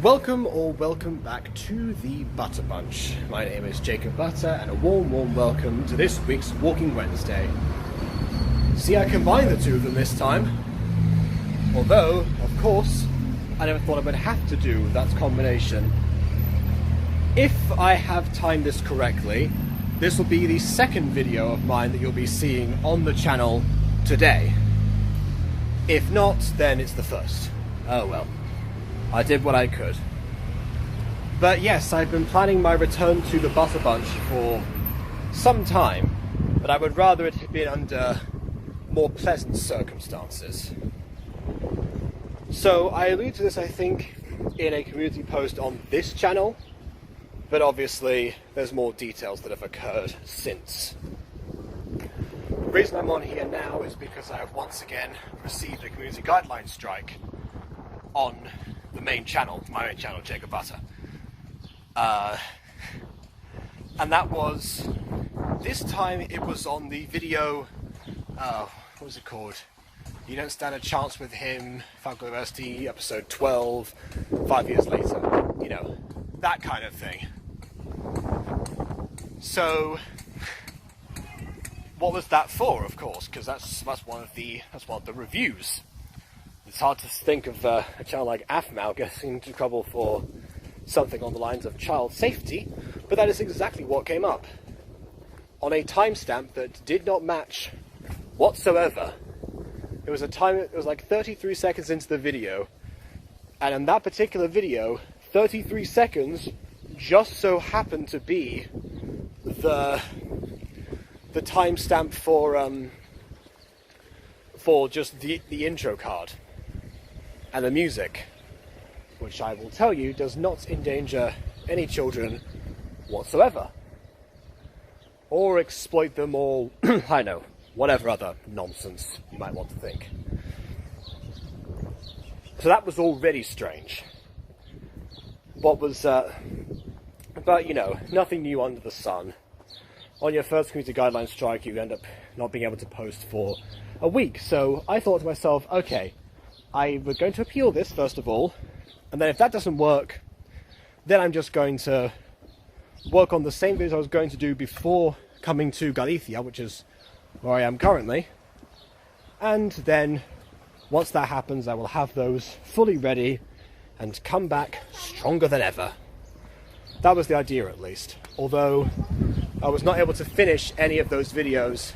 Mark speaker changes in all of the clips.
Speaker 1: Welcome or welcome back to the Butter Bunch. My name is Jacob Butter and a warm welcome to this week's Walking Wednesday. See, I combined the two of them this time. Although, of course, I never thought I would have to do that combination. If I have timed this correctly, this will be the second video of mine that you'll be seeing on the channel today. If not, then it's the first. Oh well. I did what I could. But yes, I've been planning my return to the Butter Bunch for some time, but I would rather it had been under more pleasant circumstances. So I alluded to this, I think, in a community post on this channel, but obviously there's more details that have occurred since. The reason I'm on here now is because I have once again received a community guideline strike on the main channel, my main channel, Jacob Butter. And that was, this time it was on the video, what was it called? You Don't Stand a Chance with Him, Falcon University, episode 12, 5 years later. You know, that kind of thing. So, what was that for, of course? Because that's one of the reviews. It's hard to think of a channel like AFMAL getting into trouble for something on the lines of child safety, but that is exactly what came up. On a timestamp that did not match whatsoever. It was like 33 seconds into the video, and in that particular video, 33 seconds just so happened to be the timestamp for just the intro card. And the music, which I will tell you does not endanger any children whatsoever. Or exploit them, or, I know, whatever other nonsense you might want to think. So that was already strange. But you know, nothing new under the sun. On your first community guideline strike, you end up not being able to post for a week. So I thought to myself, okay, I was going to appeal this first of all, and then if that doesn't work, then I'm just going to work on the same videos I was going to do before coming to Galicia, which is where I am currently, and then once that happens I will have those fully ready and come back stronger than ever. That was the idea, at least, although I was not able to finish any of those videos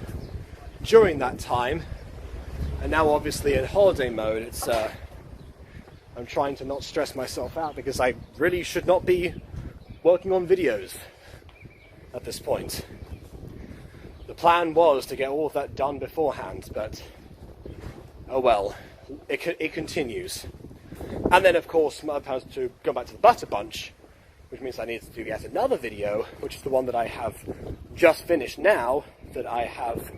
Speaker 1: during that time. And now, obviously, in holiday mode, it's I'm trying to not stress myself out because I really should not be working on videos at this point. The plan was to get all of that done beforehand, but oh well, it continues. And then, of course, my plan is to go back to the Butter Bunch, which means I need to do yet another video, which is the one that I have just finished now, that I have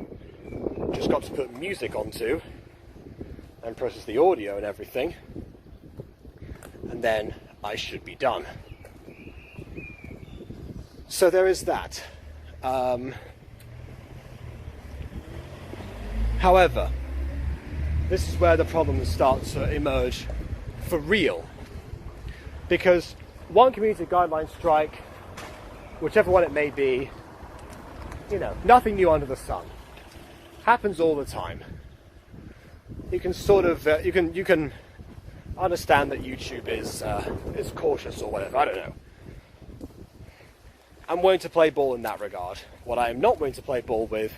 Speaker 1: just got to put music onto and process the audio and everything, and then I should be done. So there is that. However, this is where the problems start to emerge for real, because one community guideline strike, whichever one it may be, you know, nothing new under the sun. Happens all the time. You can sort of, you can understand that YouTube is cautious or whatever, I don't know. I'm willing to play ball in that regard. What I am not willing to play ball with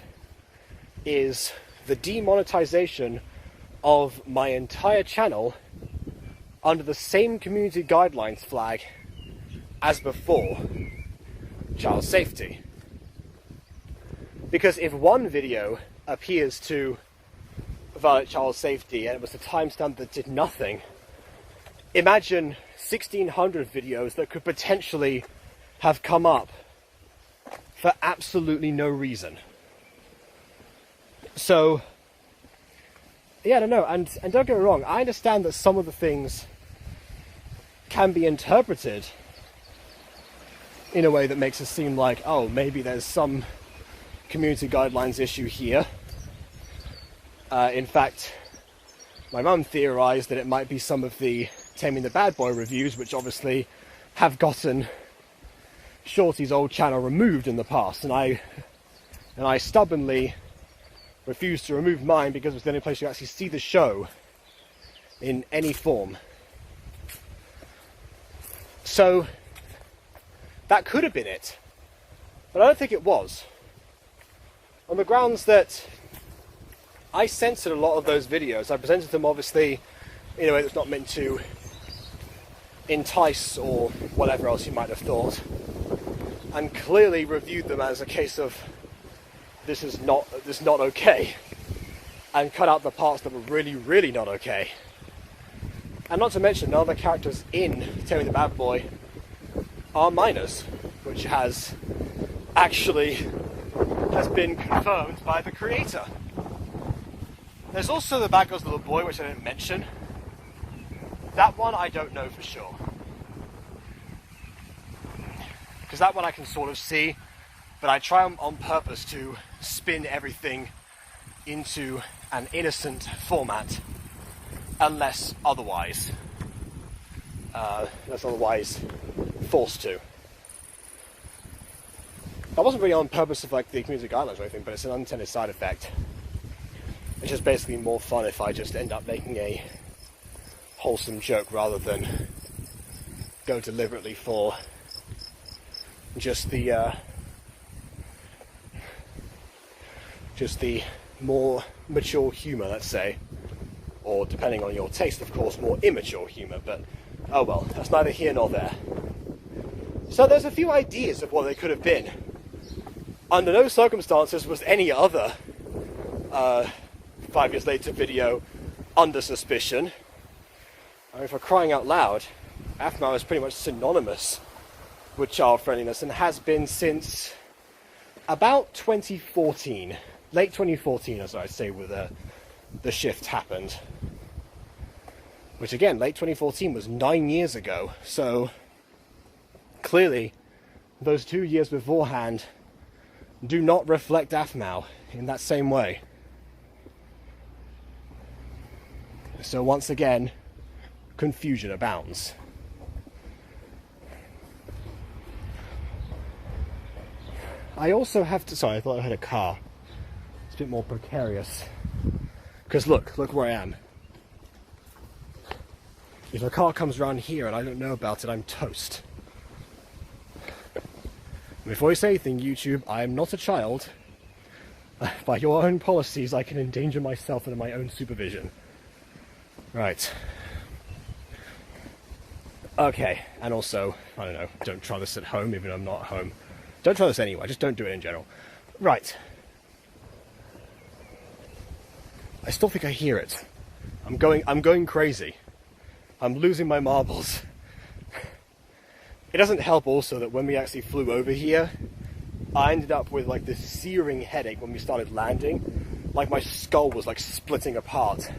Speaker 1: is the demonetization of my entire channel under the same community guidelines flag as before, child safety. Because if one video appears to violate child safety and it was a timestamp that did nothing, imagine 1,600 videos that could potentially have come up for absolutely no reason. So, yeah, I don't know, and don't get me wrong, I understand that some of the things can be interpreted in a way that makes it seem like, oh, maybe there's some community guidelines issue here. In fact, my mum theorised that it might be some of the Taming the Bad Boy reviews, which obviously have gotten Shorty's old channel removed in the past, and I stubbornly refused to remove mine because it's the only place you actually see the show in any form. So that could have been it, but I don't think it was, on the grounds that I censored a lot of those videos. I presented them obviously in a way that's not meant to entice or whatever else you might have thought, and clearly reviewed them as a case of this is not okay, and cut out the parts that were really, really not okay. And not to mention, none of the characters in Taming the Bad Boy are minors, which has been confirmed by the creator. There's also The Bad Girl's Little Boy, which I didn't mention. That one I don't know for sure, because that one I can sort of see, but I try on purpose to spin everything into an innocent format, unless otherwise forced to. That wasn't really on purpose of like the community guidelines or anything, but it's an unintended side effect. It's just basically more fun if I just end up making a wholesome joke rather than go deliberately for just the more mature humour, let's say, or depending on your taste, of course, more immature humour, but oh well, that's neither here nor there. So there's a few ideas of what they could have been. Under no circumstances was any other 5 years later video under suspicion. I mean, for crying out loud, AFMAO is pretty much synonymous with child friendliness and has been since about 2014, late 2014, as I say, with the shift happened. Which again, late 2014 was 9 years ago, so clearly those 2 years beforehand do not reflect AFMAO in that same way. So once again, confusion abounds. I also have to... Sorry, I thought I had a car. It's a bit more precarious. Because look where I am. If a car comes around here and I don't know about it, I'm toast. Before you say anything, YouTube, I am not a child. By your own policies, I can endanger myself under my own supervision. Right. Okay, and also, I don't know, don't try this at home, even though I'm not at home. Don't try this anyway, just don't do it in general. Right. I still think I hear it. I'm going crazy. I'm losing my marbles. It doesn't help also that when we actually flew over here, I ended up with like this searing headache when we started landing. Like my skull was like splitting apart.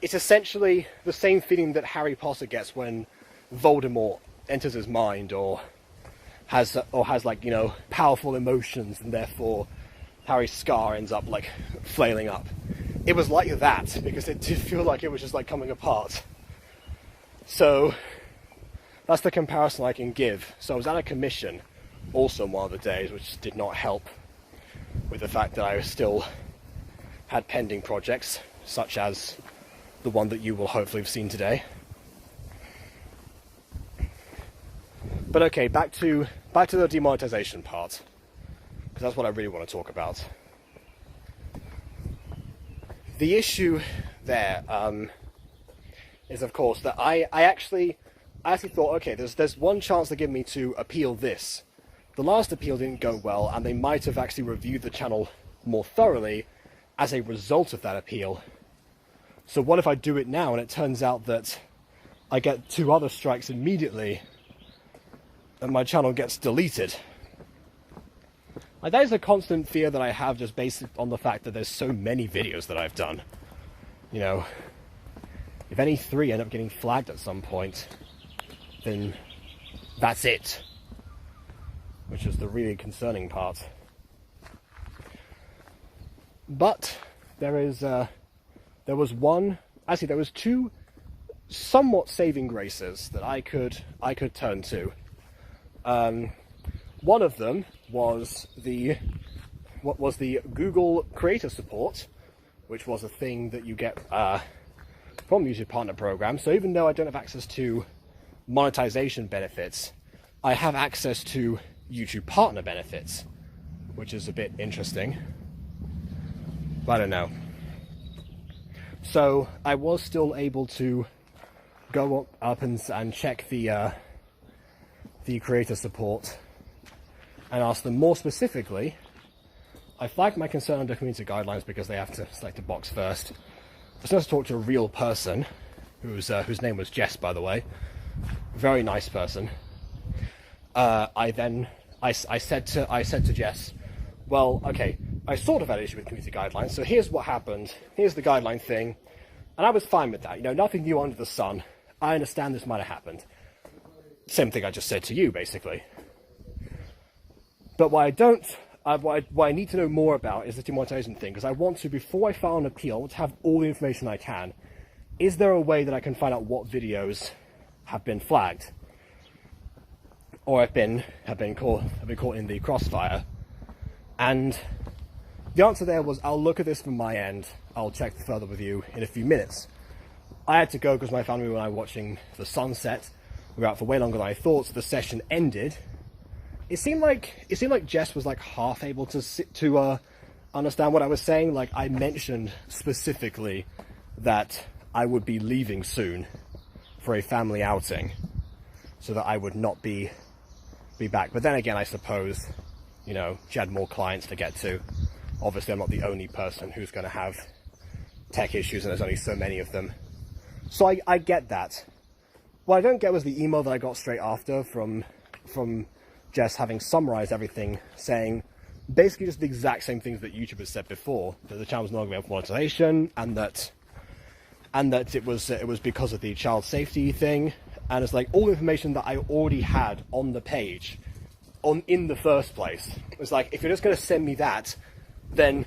Speaker 1: It's essentially the same feeling that Harry Potter gets when Voldemort enters his mind or has like, you know, powerful emotions, and therefore Harry's scar ends up like flailing up. It was like that, because it did feel like it was just like coming apart. So that's the comparison I can give. So I was at a commission also one of the days, which did not help with the fact that I still had pending projects, such as the one that you will hopefully have seen today. But okay, back to the demonetization part, because that's what I really want to talk about. The issue there is, of course, that I actually thought, okay, there's one chance they give me to appeal this. The last appeal didn't go well, and they might have actually reviewed the channel more thoroughly as a result of that appeal. So what if I do it now and it turns out that I get 2 other strikes immediately and my channel gets deleted? Like, that is a constant fear that I have, just based on the fact that there's so many videos that I've done. You know, if any 3 end up getting flagged at some point, then that's it. Which is the really concerning part. But there was 2 somewhat saving graces that I could turn to. One of them was the Google Creator Support, which was a thing that you get from the YouTube Partner Program. So even though I don't have access to monetization benefits, I have access to YouTube Partner benefits, which is a bit interesting. But I don't know. So I was still able to go up and check the Creator Support and ask them more specifically. I flagged my concern under community guidelines because they have to select a box first. I was supposed to talk to a real person, whose name was Jess, by the way. Very nice person. I said to Jess, well, okay, I sort of had an issue with community guidelines, so here's what happened. Here's the guideline thing, and I was fine with that. You know, nothing new under the sun. I understand this might have happened. Same thing I just said to you, basically. But what I need to know more about is the demonetization thing, because I want to, before I file an appeal, I want to have all the information I can. Is there a way that I can find out what videos have been flagged, or have been caught in the crossfire? And the answer there was, I'll look at this from my end. I'll check further with you in a few minutes. I had to go because my family and I were watching the sunset. We were out for way longer than I thought, so the session ended. It seemed like Jess was like half able to understand what I was saying. Like, I mentioned specifically that I would be leaving soon for a family outing, so that I would not be back. But then again, I suppose, you know, she had more clients to get to. Obviously, I'm not the only person who's going to have tech issues, and there's only so many of them. So I get that. What I don't get was the email that I got straight after from Jess, having summarized everything, saying basically just the exact same things that YouTube has said before, that the channel was not available for monetization, and that it was because of the child safety thing. And it's like all the information that I already had on the page in the first place. It's like, if you're just going to send me that, then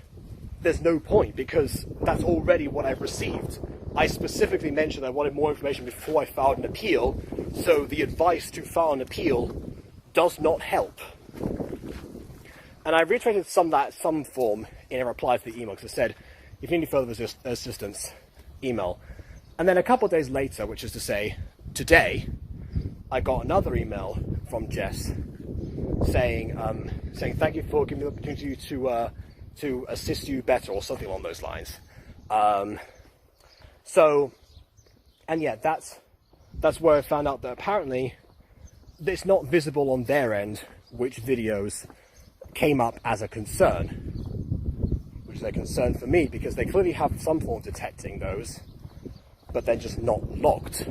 Speaker 1: there's no point, because that's already what I've received. I specifically mentioned I wanted more information before I filed an appeal, so the advice to file an appeal does not help. And I reiterated some form in a reply to the email, because it said, if you need any further assistance, email. And then a couple of days later, which is to say today, I got another email from Jess saying thank you for giving me the opportunity to assist you better, or something along those lines. And yeah, that's where I found out that apparently it's not visible on their end which videos came up as a concern, which is a concern for me, because they clearly have some form of detecting those, but they're just not locked.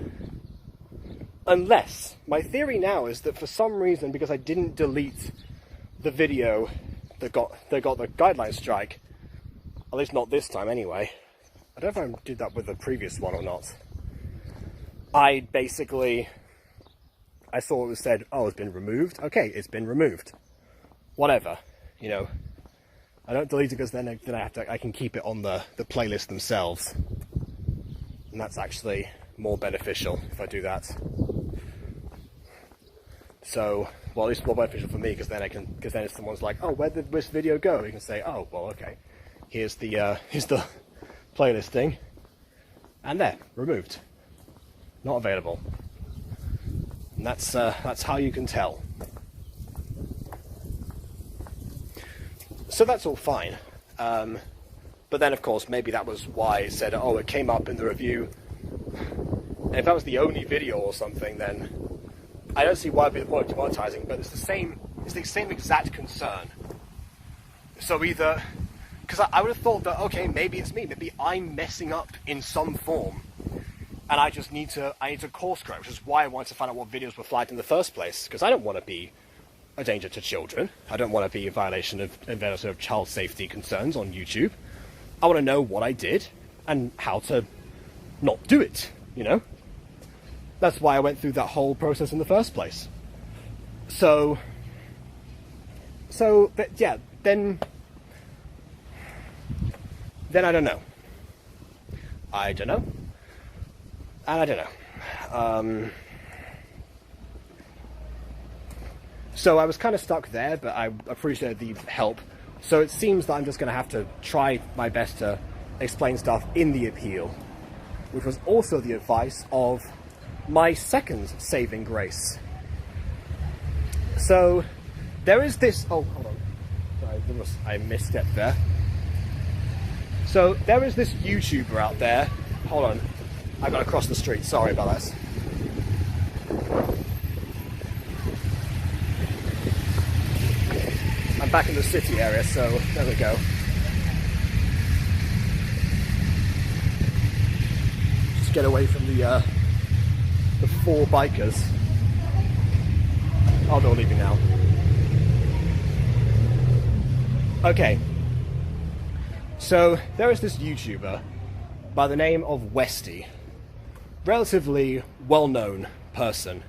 Speaker 1: Unless, my theory now is that for some reason, because I didn't delete the video that got the guideline strike, at least not this time anyway. I don't know if I did that with the previous one or not. I saw it was said, oh, it's been removed. Okay, it's been removed. Whatever, you know. I don't delete it because then I can keep it on the playlist themselves. And that's actually more beneficial if I do that. So, well, at least more beneficial for me, because then if someone's like, oh, where did this video go? You can say, oh, well, okay, here's the playlist thing, and there, removed, not available. And that's how you can tell. So that's all fine. But then, of course, maybe that was why it said, oh, it came up in the review. And if that was the only video or something, then I don't see why it'd be the point of demonetizing, but it's the same exact concern. So either, because I would have thought that, okay, maybe it's me, maybe I'm messing up in some form, and I need to course correct, which is why I wanted to find out what videos were flagged in the first place, because I don't want to be a danger to children. I don't want to be a violation of child safety concerns on YouTube. I want to know what I did and how to not do it, you know? That's why I went through that whole process in the first place. So, but yeah, then I don't know. I don't know. And I don't know. So I was kind of stuck there, but I appreciated the help. So it seems that I'm just going to have to try my best to explain stuff in the appeal, which was also the advice of my second saving grace. So there is this... Oh, hold on. Sorry, I misstepped there. So there is this YouTuber out there. Hold on. I got to cross the street. Sorry about that. I'm back in the city area, so there we go. Just get away from the 4 bikers. Oh, they're leaving now. Okay. So there is this YouTuber by the name of Westy. Relatively well-known person.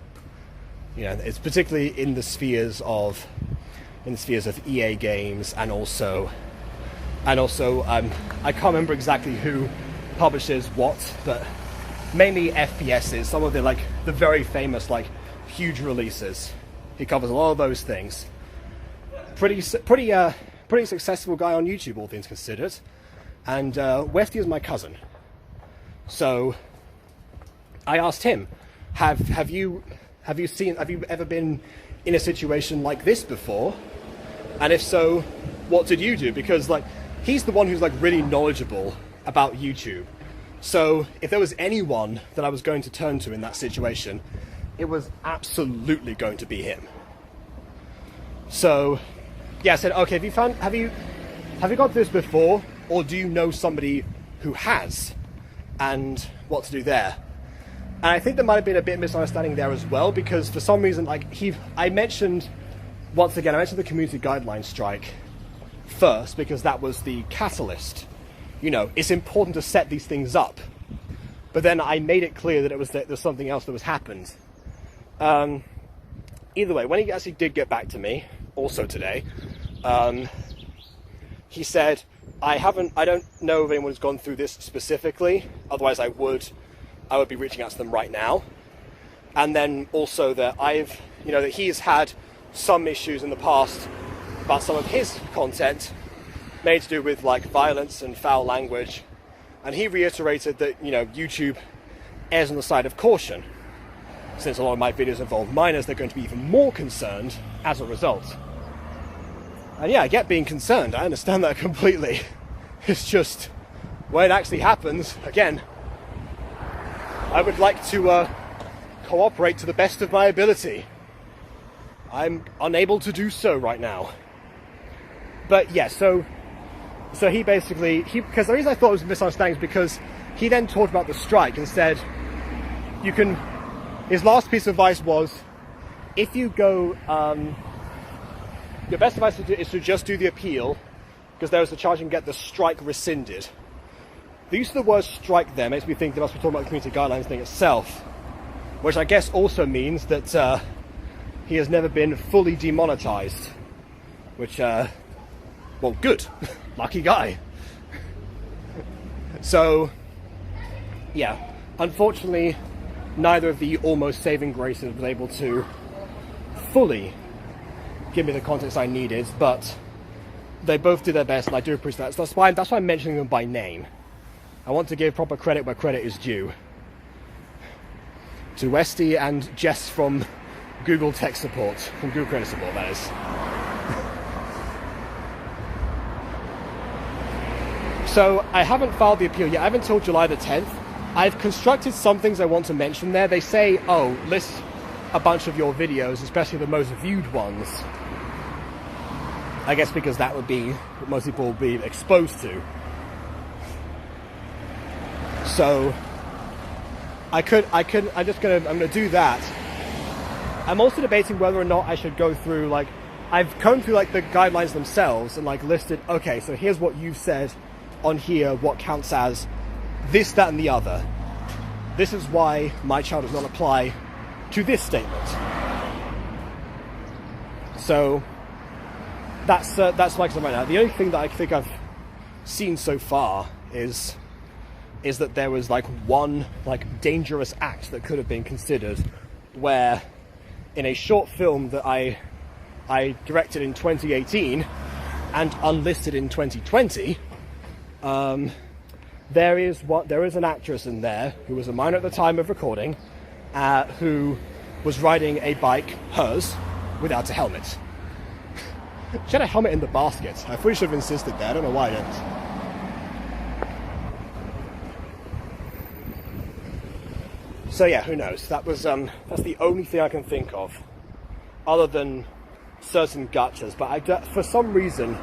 Speaker 1: You know, it's particularly in the spheres of EA games, and also I can't remember exactly who publishes what, but mainly FPSs, some of the very famous huge releases. He covers a lot of those things. Pretty successful guy on YouTube, all things considered. And Westy is my cousin. So I asked him, have you ever been in a situation like this before? And if so, what did you do? Because he's the one who's really knowledgeable about YouTube. So if there was anyone that I was going to turn to in that situation, it was absolutely going to be him. So yeah, I said, okay, have you gone through this before, or do you know somebody who has, and what to do there? And I think there might have been a bit of misunderstanding there as well, because for some reason, I mentioned the community guidelines strike first, because that was the catalyst. You know, it's important to set these things up. But then I made it clear that there's something else that was happened. Either way, when he actually did get back to me, also today, he said, I don't know if anyone has gone through this specifically, otherwise I would be reaching out to them right now. And then also that that he's had some issues in the past about some of his content made to do with violence and foul language. And he reiterated that, YouTube errs on the side of caution. Since a lot of my videos involve minors, they're going to be even more concerned as a result. And yeah, I get being concerned, I understand that completely. It's just, when it actually happens, again, I would like to cooperate to the best of my ability. I'm unable to do so right now. But yeah, so he basically, because the reason I thought it was a misunderstanding is because he then talked about the strike and said, his last piece of advice was, if you go, your best advice is to just do the appeal, because there is a chance you can get the strike rescinded. The use of the word strike there makes me think they must be talking about the community guidelines thing itself, which I guess also means that he has never been fully demonetized, which, well, good. Lucky guy. So, yeah, unfortunately, neither of the almost saving graces was able to fully give me the context I needed, but they both did their best, and I do appreciate that. So that's why I'm mentioning them by name. I want to give proper credit where credit is due. To Westy and Jess from Google Tech Support, from Google Credit Support, that is. So I haven't filed the appeal yet. I haven't until July the 10th. I've constructed some things I want to mention there. They say, oh, list a bunch of your videos, especially the most viewed ones. I guess because that would be what most people will be exposed to. So I'm gonna do that. I'm also debating whether or not I should go through, I've gone through the guidelines themselves and listed, okay, so here's what you've said on here, what counts as this, that, and the other. This is why my channel does not apply to this statement. So that's like right now. The only thing that I think I've seen so far is is that there was like one like dangerous act that could have been considered, where in a short film that I directed in 2018 and unlisted in 2020, there is an actress in there who was a minor at the time of recording, who was riding a bike, hers, without a helmet. She had a helmet in the basket. I probably should have insisted there. I don't know why I didn't. So yeah, who knows? That's the only thing I can think of, other than certain gotchas. But for some reason,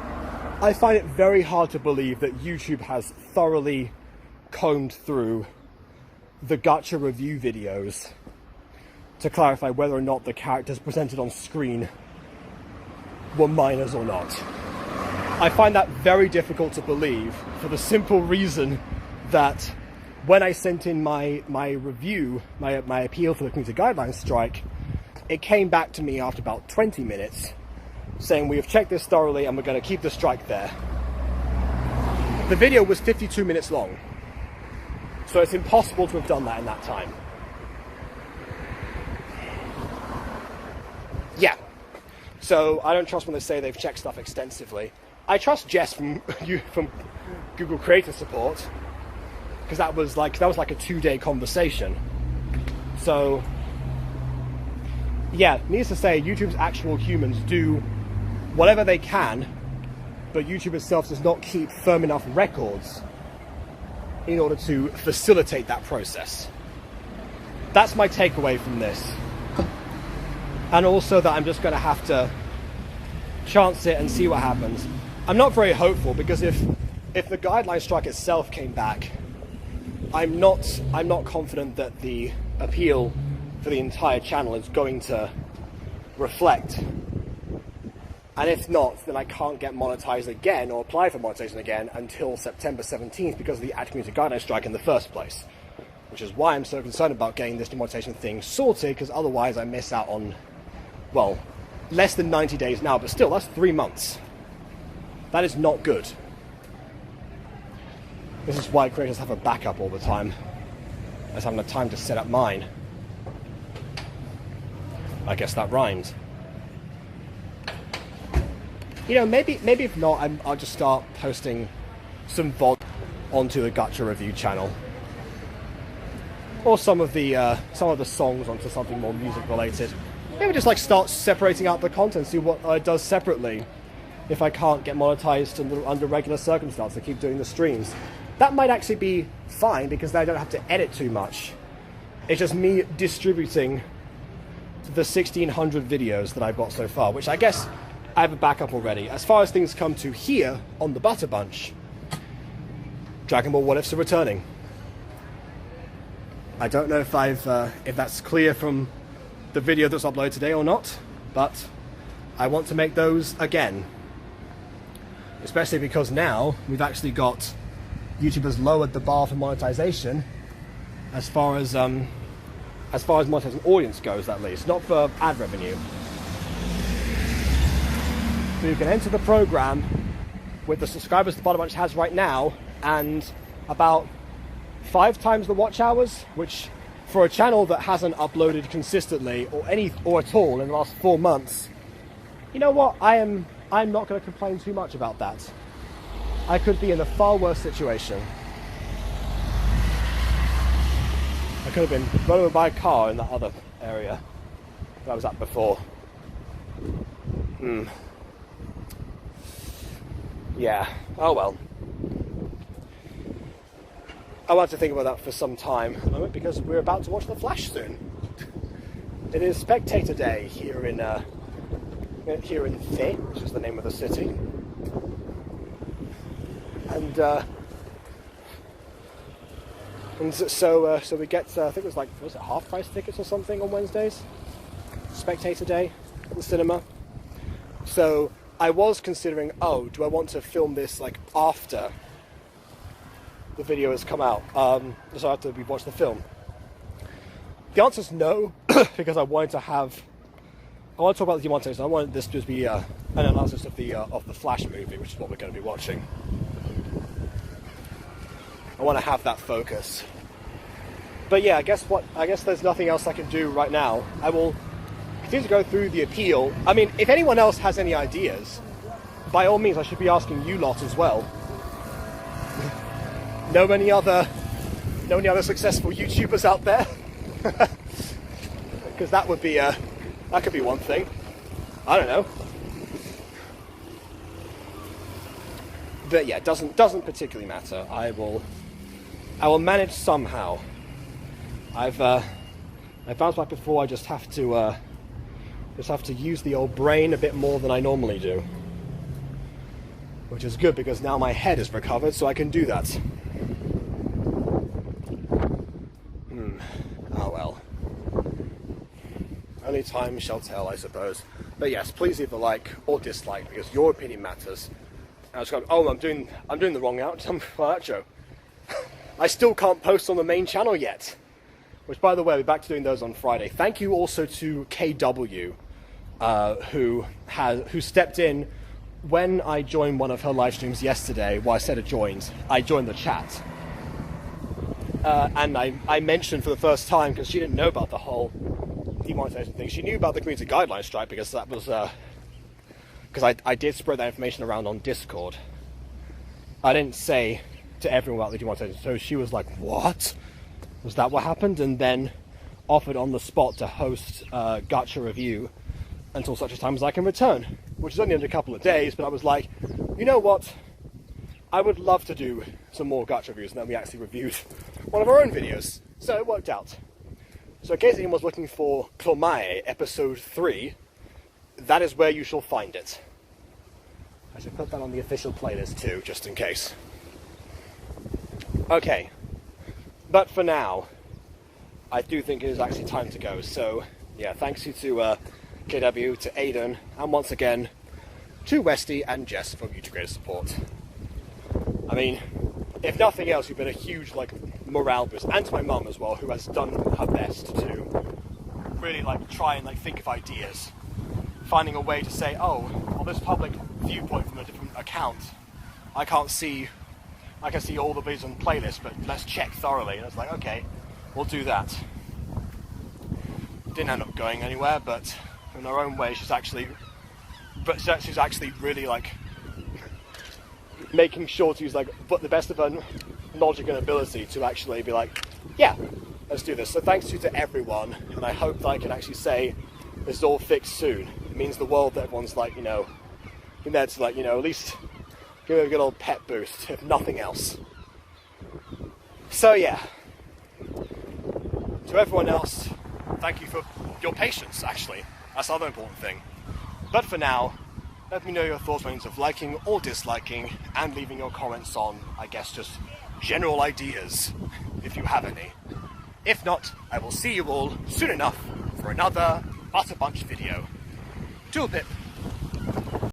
Speaker 1: I find it very hard to believe that YouTube has thoroughly combed through the gotcha review videos to clarify whether or not the characters presented on screen were minors or not. I find that very difficult to believe, for the simple reason that when I sent in my review, my appeal for the community guidelines strike, it came back to me after about 20 minutes saying, we have checked this thoroughly and we're going to keep the strike there. The video was 52 minutes long, so it's impossible to have done that in that time. Yeah, so I don't trust when they say they've checked stuff extensively. I trust Jess from Google Creator Support, because that was like a 2-day conversation. So yeah, needless to say, YouTube's actual humans do whatever they can, but YouTube itself does not keep firm enough records in order to facilitate that process. That's my takeaway from this. And also that I'm just going to have to chance it and see what happens. I'm not very hopeful, because if the guideline strike itself came back, I'm not confident that the appeal for the entire channel is going to reflect. And if not, then I can't get monetized again or apply for monetization again until September 17th because of the Ad Community Guideline strike in the first place. Which is why I'm so concerned about getting this demonetization thing sorted, because otherwise I miss out on, well, less than 90 days now, but still, that's 3 months. That is not good. This is why creators have a backup all the time. I just haven't had time to set up mine. I guess that rhymed. You know, maybe if not, I'll just start posting some VOD onto the Gacha Review channel, or some of the songs onto something more music related. Maybe just like start separating out the content, see what it does separately. If I can't get monetized under regular circumstances, I keep doing the streams. That might actually be fine, because then I don't have to edit too much. It's just me distributing the 1,600 videos that I've got so far, which I guess I have a backup already. As far as things come to here on the Butter Bunch, Dragon Ball What Ifs are returning. I don't know if if that's clear from the video that's uploaded today or not, but I want to make those again. Especially because now we've actually got YouTube has lowered the bar for monetization as far as monetizing audience goes, at least, not for ad revenue. So you can enter the program with the subscribers the Butter Bunch has right now, and about 5 times the watch hours, which for a channel that hasn't uploaded consistently or at all in the last 4 months, you know what? I'm not going to complain too much about that. I could be in a far worse situation. I could have been run over by a car in that other area that I was at before. Yeah, oh well. I want to think about that for some time at the moment, because we're about to watch The Flash soon. It is Spectator Day here in Thay, which is the name of the city. And so we get, I think it was like, was it half price tickets or something on Wednesdays? Spectator Day at the cinema. So I was considering, do I want to film this like after the video has come out, so after we've watched the film? The answer is no, because I want to talk about the demonetization. I wanted this to just be an analysis of the Flash movie, which is what we're going to be watching. I want to have that focus. But yeah, I guess there's nothing else I can do right now. I will continue to go through the appeal. I mean, if anyone else has any ideas, by all means, I should be asking you lot as well. Know any other successful YouTubers out there? Because that would be that could be one thing. I don't know. But yeah, it doesn't particularly matter. I will manage somehow. I've bounced back before. I just have to use the old brain a bit more than I normally do, which is good because now my head is recovered, so I can do that. Oh well. Only time shall tell, I suppose. But yes, please leave a like or dislike because your opinion matters. I was going, oh, I'm doing the wrong outro. I still can't post on the main channel yet. Which, by the way, we're back to doing those on Friday. Thank you also to KW, who stepped in when I joined one of her live streams yesterday. Well, I said I joined the chat. And I mentioned for the first time, because she didn't know about the whole demonetization thing. She knew about the community guidelines strike because that was... because I did spread that information around on Discord. I didn't say to everyone about the demonetization, so she was like, what? Was that what happened? And then offered on the spot to host Gacha review until such a time as I can return, which is only in a couple of days, but I was like, you know what? I would love to do some more Gacha reviews, and then we actually reviewed one of our own videos. So it worked out. So in case anyone was looking for Klomae episode 3, that is where you shall find it. I should put that on the official playlist too, just in case. Okay. But for now, I do think it is actually time to go. So, yeah, thanks you to KW, to Aiden, and once again, to Westy and Jess for mutual greater support. I mean, if nothing else, you've been a huge, morale boost. And to my mum as well, who has done her best to really, try and, think of ideas. Finding a way to say, oh, on this public viewpoint from a different account, I can see all the videos on the playlist, but let's check thoroughly. And it's like, okay, we'll do that. Didn't end up going anywhere, but in her own way, she's actually really making sure to use but the best of her logic and ability to actually be like, yeah, let's do this. So thanks to everyone, and I hope that I can actually say this is all fixed soon. It means the world that everyone's in there to at least give it a good old pep boost, if nothing else. So yeah, to everyone else, thank you for your patience, actually. That's the other important thing. But for now, let me know your thoughts on of liking or disliking, and leaving your comments on, I guess, just general ideas, if you have any. If not, I will see you all soon enough for another Butter Bunch video. Tool Pip.